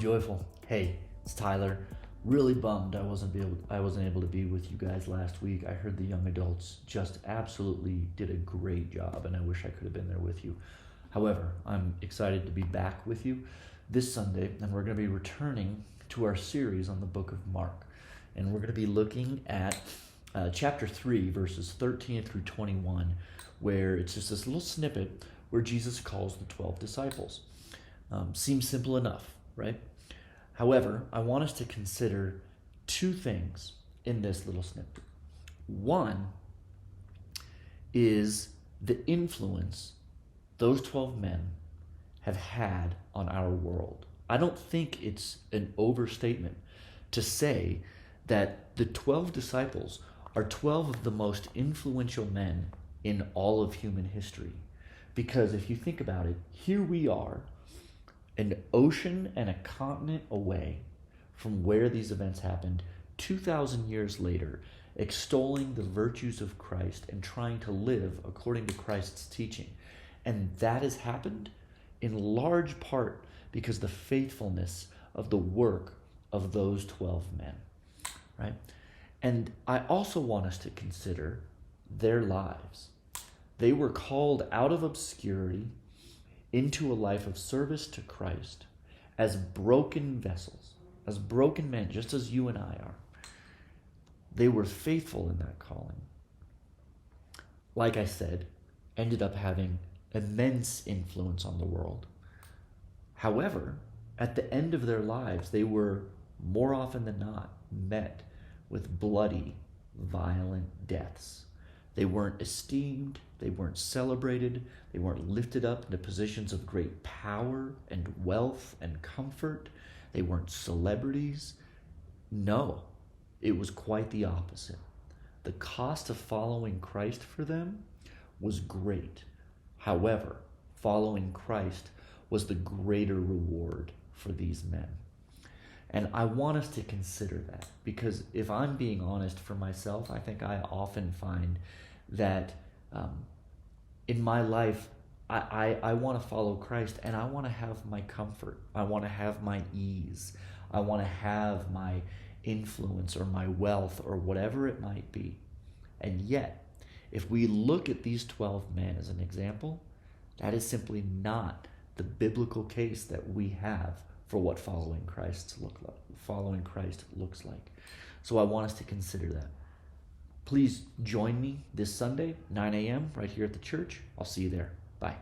Joyful. Hey, it's Tyler. Really bummed I wasn't able to be with you guys last week. I heard the young adults just absolutely did a great job, and I wish I could have been there with you. However, I'm excited to be back with you this Sunday, and we're going to be returning to our series on the book of Mark. And we're going to be looking at chapter 3, verses 13 through 21, where it's just this little snippet where Jesus calls the 12 disciples. Seems simple enough, right? However, I want us to consider two things in this little snippet. One is the influence those 12 men have had on our world. I don't think it's an overstatement to say that the 12 disciples are 12 of the most influential men in all of human history. Because if you think about it, here we are, an ocean and a continent away from where these events happened 2,000 years later, extolling the virtues of Christ and trying to live according to Christ's teaching. And that has happened in large part because the faithfulness of the work of those 12 men, right? And I also want us to consider their lives. They were called out of obscurity into a life of service to Christ as broken vessels, as broken men, just as you and I are. They were faithful in that calling. Like I said, ended up having immense influence on the world. However, at the end of their lives, they were more often than not met with bloody, violent deaths. They weren't esteemed, they weren't celebrated, they weren't lifted up into positions of great power and wealth and comfort. They weren't celebrities. No, it was quite the opposite. The cost of following Christ for them was great. However, following Christ was the greater reward for these men. And I want us to consider that, because if I'm being honest for myself, I think I often find that in my life, I want to follow Christ, and I want to have my comfort. I want to have my ease. I want to have my influence or my wealth or whatever it might be. And yet, if we look at these 12 men as an example, that is simply not the biblical case that we have for what following Christ looks like. So I want us to consider that. Please join me this Sunday, 9 a.m., right here at the church. I'll see you there. Bye.